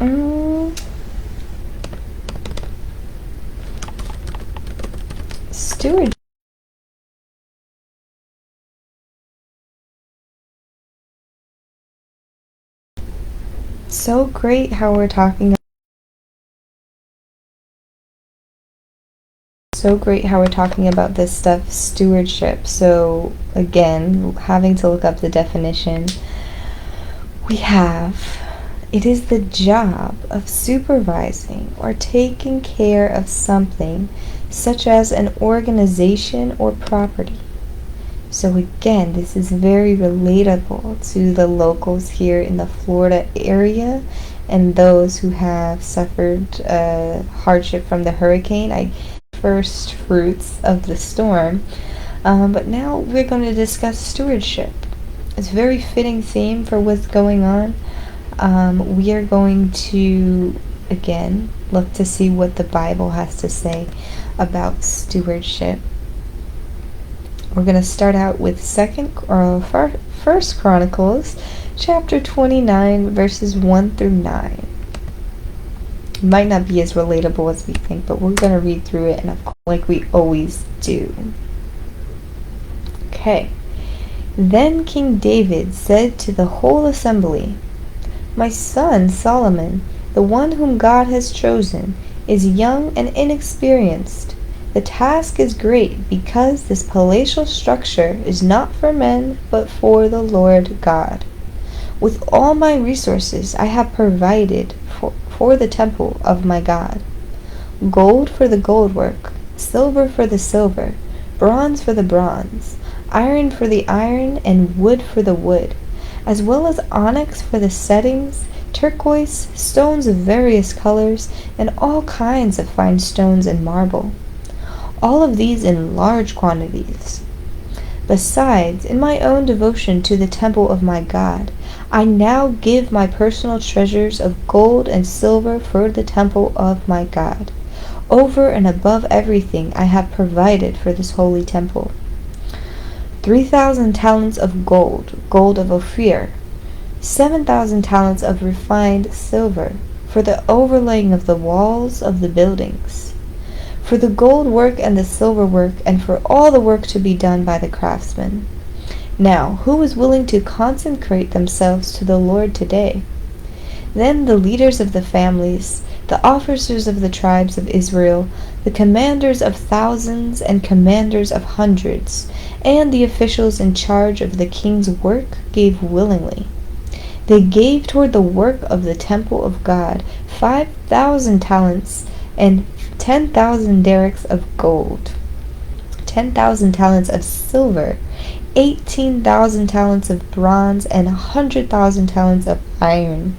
Mm, steward. So great how we're talking. So great how we're talking about this stuff, stewardship. So again, having to look up the definition, we have it is the job of supervising or taking care of something, such as an organization or property. So again, this is very relatable to the locals here in the Florida area and those who have suffered hardship from the hurricane. I first fruits of the storm. But now we're going to discuss stewardship. It's a very fitting theme for what's going on. We are going to, again, look to see what the Bible has to say about stewardship. We're going to start out with First Chronicles, chapter 29, verses 1 through 9. It might not be as relatable as we think, but we're going to read through it, and like we always do. Okay. Then King David said to the whole assembly, "My son Solomon, the one whom God has chosen, is young and inexperienced. The task is great because this palatial structure is not for men but for the Lord God. With all my resources I have provided for the temple of my God. Gold for the gold work, silver for the silver, bronze for the bronze, iron for the iron, and wood for the wood, as well as onyx for the settings, turquoise, stones of various colors, and all kinds of fine stones and marble. All of these in large quantities. Besides, in my own devotion to the temple of my God, I now give my personal treasures of gold and silver for the temple of my God. Over and above everything I have provided for this holy temple. 3,000 talents of gold, gold of Ophir, 7,000 talents of refined silver, for the overlaying of the walls of the buildings, for the gold work and the silver work, and for all the work to be done by the craftsmen. Now, who is willing to consecrate themselves to the Lord today?" Then the leaders of the families, the officers of the tribes of Israel, the commanders of thousands and commanders of hundreds, and the officials in charge of the king's work gave willingly. They gave toward the work of the temple of God 5,000 talents and 10,000 derricks of gold, 10,000 talents of silver, 18,000 talents of bronze, and 100,000 talents of iron.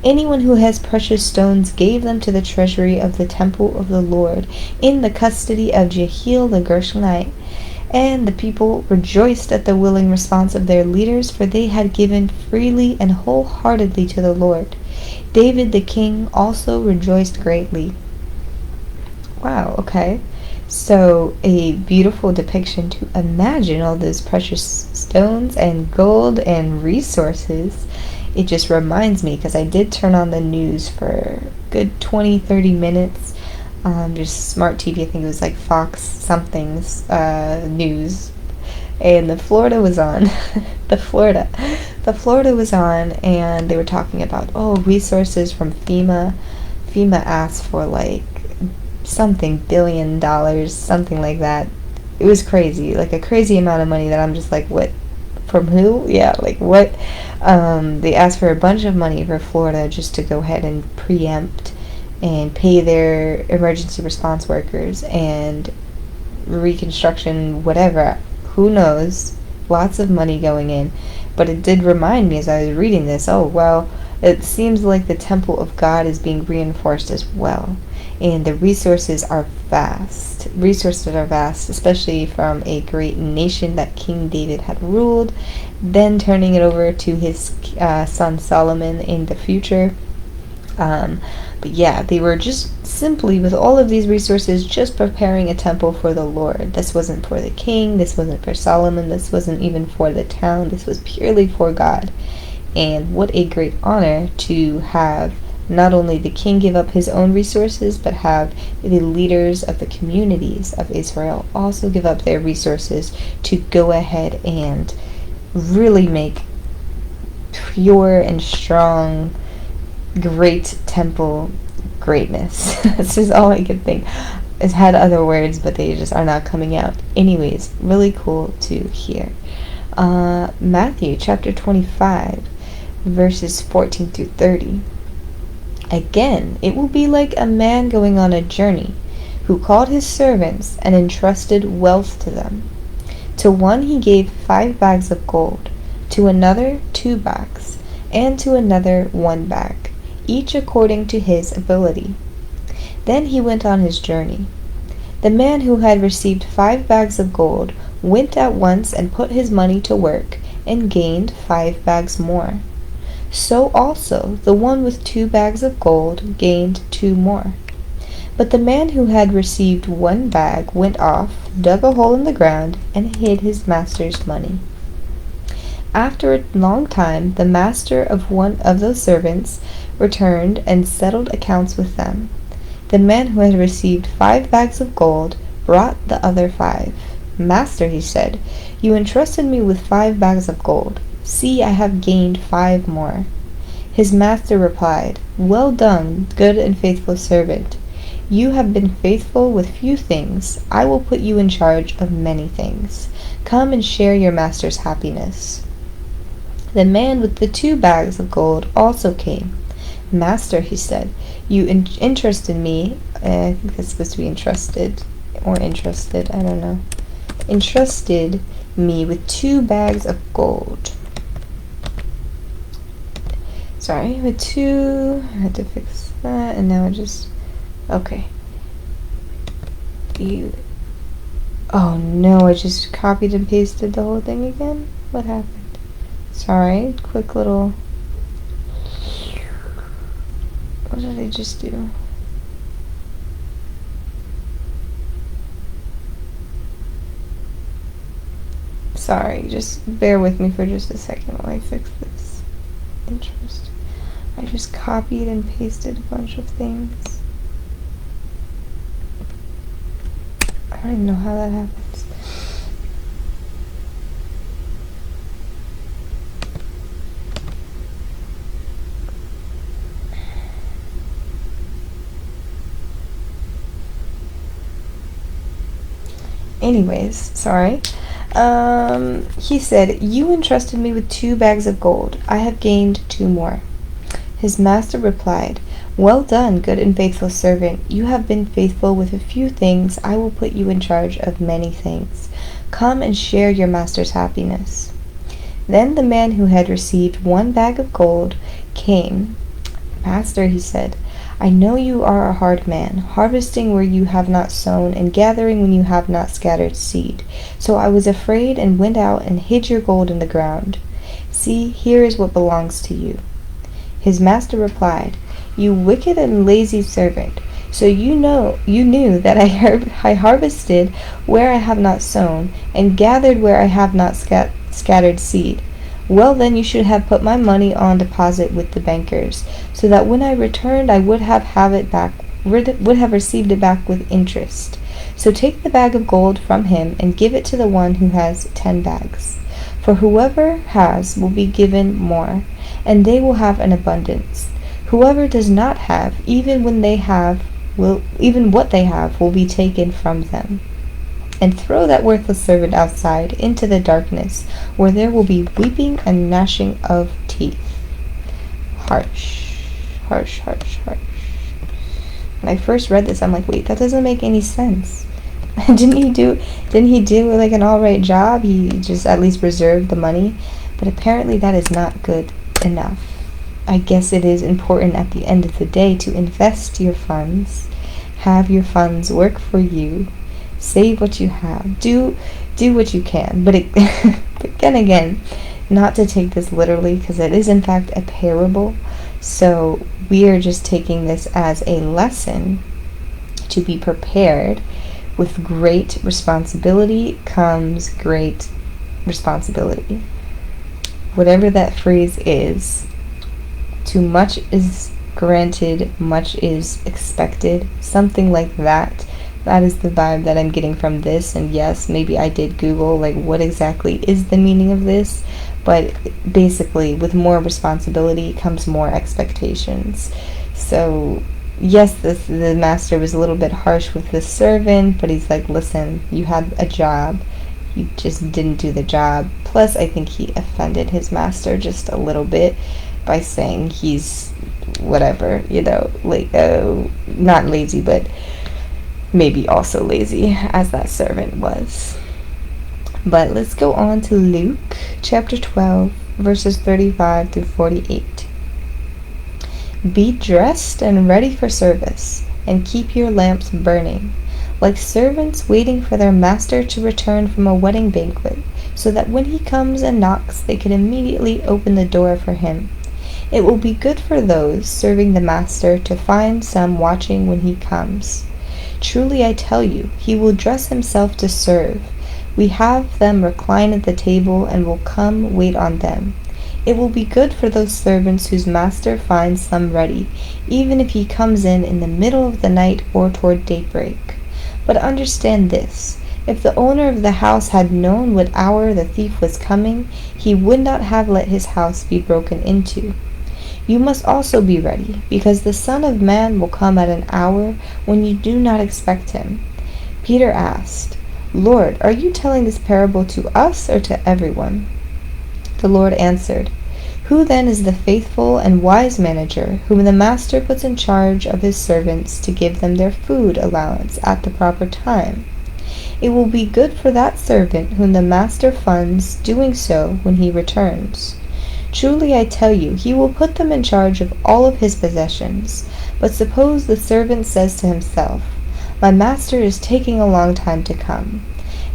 Anyone who has precious stones gave them to the treasury of the temple of the Lord, in the custody of Jehiel the Gershonite. And the people rejoiced at the willing response of their leaders, for they had given freely and wholeheartedly to the Lord. David the king also rejoiced greatly. Wow, okay. So, a beautiful depiction to imagine all those precious stones and gold and resources. It just reminds me, because I did turn on the news for a good 20-30 minutes. Just smart TV, I think it was like Fox something's news. And the Florida was on. the Florida was on, and they were talking about, resources from FEMA. FEMA asked for like something $1 billion, something like that. It was crazy, like a crazy amount of money that I'm just like, what? From who? Yeah, like what? They asked for a bunch of money for Florida just to go ahead and preempt and pay their emergency response workers and reconstruction, whatever. Who knows? Lots of money going in. But it did remind me as I was reading this, it seems like the temple of God is being reinforced as well. And the resources are vast. Especially from a great nation that King David had ruled, then turning it over to his son Solomon in the future. But yeah, they were just simply, with all of these resources, just preparing a temple for the Lord. This wasn't for the king, this wasn't for Solomon, this wasn't even for the town, this was purely for God. And what a great honor to have Not only the king give up his own resources, but have the leaders of the communities of Israel also give up their resources to go ahead and really make pure and strong, great temple greatness. That's just all I could think. It's had other words, but they just are not coming out. Anyways, really cool to hear. Matthew chapter 25, verses 14 through 30. Again, it will be like a man going on a journey, who called his servants and entrusted wealth to them. To one he gave 5 bags of gold, to another 2 bags, and to another 1 bag, each according to his ability. Then he went on his journey. The man who had received 5 bags of gold went at once and put his money to work, and gained 5 bags more. So also the one with 2 bags of gold gained 2 more. But the man who had received 1 bag went off, dug a hole in the ground, and hid his master's money. After a long time, the master of one of those servants returned and settled accounts with them. The man who had received 5 bags of gold brought the other 5. Master, he said, you entrusted me with 5 bags of gold. See, I have gained 5 more. His master replied, well done, good and faithful servant. You have been faithful with few things. I will put you in charge of many things. Come and share your master's happiness. The man with the 2 bags of gold also came. Master, he said, you entrusted me, I think that's supposed to be entrusted, or interested, I don't know. Entrusted me with 2 bags of gold. Sorry, with 2, I had to fix that, and now okay. Oh no, I just copied and pasted the whole thing again? What happened? Sorry, quick little... What did I just do? Sorry, just bear with me for just a second while I fix this. Interest. I just copied and pasted a bunch of things. I don't even know how that happens. Anyways, sorry. He said, you entrusted me with 2 bags of gold. I have gained 2 more. His master replied, well done, good and faithful servant. You have been faithful with a few things. I will put you in charge of many things. Come and share your master's happiness. Then the man who had received 1 bag of gold came. Master, he said, I know you are a hard man, harvesting where you have not sown, and gathering when you have not scattered seed. So I was afraid and went out and hid your gold in the ground. See, here is what belongs to you. His master replied, you wicked and lazy servant. So you knew that I harvested where I have not sown, and gathered where I have not scattered seed. Well, then you should have put my money on deposit with the bankers, so that when I returned I would have received it back with interest. So take the bag of gold from him and give it to the one who has 10 bags. For whoever has will be given more, and they will have an abundance. Whoever does not have, even what they have will be taken from them. And throw that worthless servant outside into the darkness, where there will be weeping and gnashing of teeth. Harsh, harsh, harsh, harsh. When I first read this, I'm like, wait, that doesn't make any sense. Didn't he do like an alright job? He just at least reserved the money. But apparently that is not good enough. I guess it is important at the end of the day to invest your funds, have your funds work for you, save what you have, do what you can. But then again, not to take this literally, because it is in fact a parable. So we are just taking this as a lesson to be prepared. With great responsibility comes great responsibility. Whatever that phrase is, too much is Granted, much is expected, something like that. That is the vibe that I'm getting from this. And yes, maybe I did Google like what exactly is the meaning of this, but basically with more responsibility comes more expectations. So yes, the master was a little bit harsh with the servant, but he's like, listen, you had a job, you just didn't do the job. Plus, I think he offended his master just a little bit by saying he's whatever, like not lazy, but maybe also lazy, as that servant was. But let's go on to Luke chapter 12, verses 35 through 48. Be dressed and ready for service, and keep your lamps burning, like servants waiting for their master to return from a wedding banquet, so that when he comes and knocks, they can immediately open the door for him. It will be good for those serving the master to find some watching when he comes. Truly I tell you, he will dress himself to serve. We have them recline at the table and will come wait on them. It will be good for those servants whose master finds some ready, even if he comes in the middle of the night or toward daybreak. But understand this, if the owner of the house had known what hour the thief was coming, he would not have let his house be broken into. You must also be ready, because the Son of Man will come at an hour when you do not expect him. Peter asked, Lord, are you telling this parable to us or to everyone? The Lord answered, Who then is the faithful and wise manager, whom the master puts in charge of his servants to give them their food allowance at the proper time? It will be good for that servant whom the master funds doing so when he returns. Truly I tell you, he will put them in charge of all of his possessions. But suppose the servant says to himself, My master is taking a long time to come.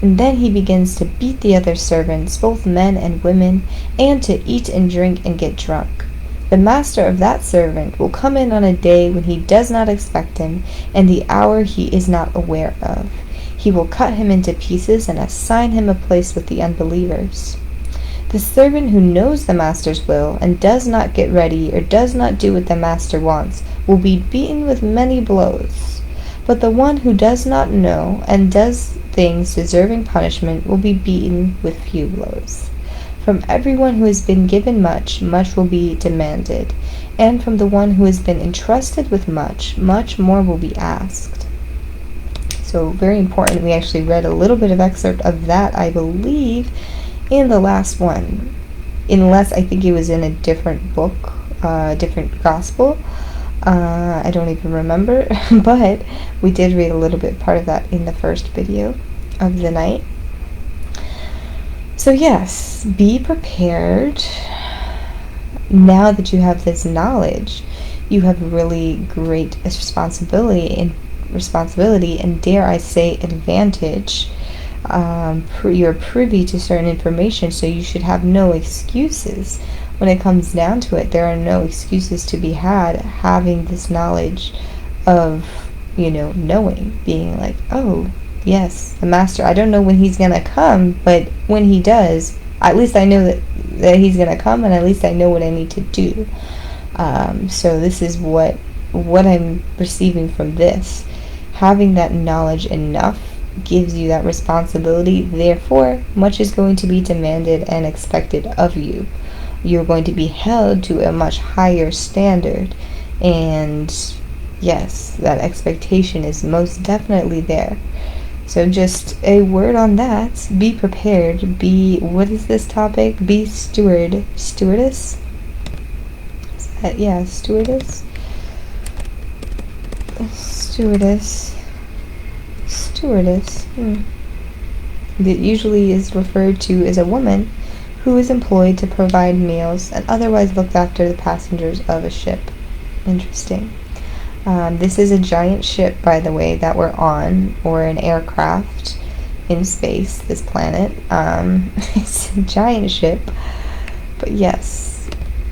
And then he begins to beat the other servants, both men and women, and to eat and drink and get drunk. The master of that servant will come in on a day when he does not expect him, and the hour he is not aware of. He will cut him into pieces and assign him a place with the unbelievers. The servant who knows the master's will and does not get ready or does not do what the master wants will be beaten with many blows. But the one who does not know and does things deserving punishment will be beaten with few blows. From everyone who has been given much, much will be demanded, and from the one who has been entrusted with much, much more will be asked. So very important. We actually read a little bit of excerpt of that, I believe, in the last one, unless I think it was in a different book, different gospel. I don't even remember, but we did read a little bit part of that in the first video of the night. So yes, be prepared. Now that you have this knowledge, you have really great responsibility and dare I say advantage. You're privy to certain information, so you should have no excuses. When it comes down to it, there are no excuses to be had having this knowledge of, knowing, being like, oh, yes, the master, I don't know when he's going to come, but when he does, at least I know that he's going to come, and at least I know what I need to do. So this is what I'm receiving from this. Having that knowledge enough gives you that responsibility. Therefore, much is going to be demanded and expected of you. You're going to be held to a much higher standard. And yes, that expectation is most definitely there. So just a word on that. Be prepared. What is this topic? Be stewardess? Yeah, stewardess. That usually is referred to as a woman who is employed to provide meals and otherwise look after the passengers of a ship. Interesting. This is a giant ship, by the way, that we're on, or an aircraft in space, this planet. It's a giant ship. But yes,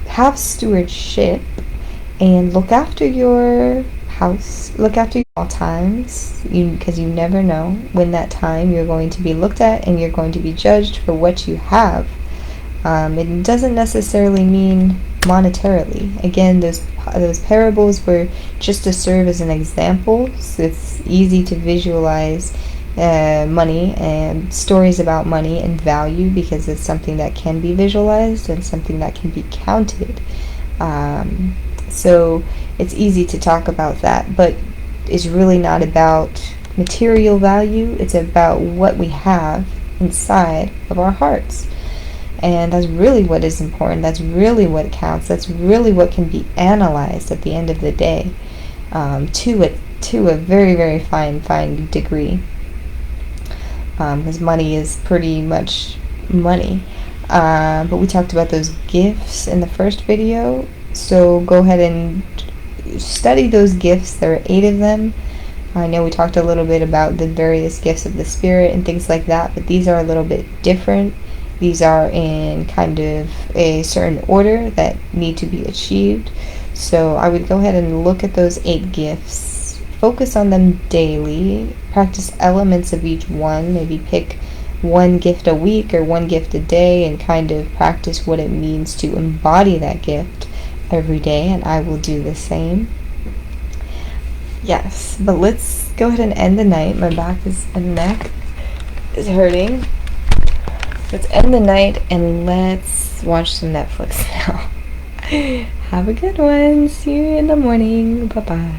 have stewardship and look after your house. Look after you at all times, because you never know when that time you're going to be looked at and you're going to be judged for what you have. It doesn't necessarily mean monetarily. Again, those parables were just to serve as an example, so it's easy to visualize money and stories about money and value, because it's something that can be visualized and something that can be counted. So it's easy to talk about that, but it's really not about material value. It's about what we have inside of our hearts. And that's really what is important. That's really what counts. That's really what can be analyzed at the end of the day, to a very, very fine degree. Because money is pretty much money. But we talked about those gifts in the first video. So go ahead and study those gifts. There are 8 of them. I know we talked a little bit about the various gifts of the Spirit and things like that, but these are a little bit different. These are in kind of a certain order that need to be achieved. So I would go ahead and look at those 8 gifts, focus on them daily, practice elements of each one, maybe pick one gift a week or one gift a day, and kind of practice what it means to embody that gift every day, and I will do the same. Yes, but let's go ahead and end the night. My back and neck is hurting. Let's end the night and let's watch some Netflix now. Have a good one. See you in the morning. Bye-bye.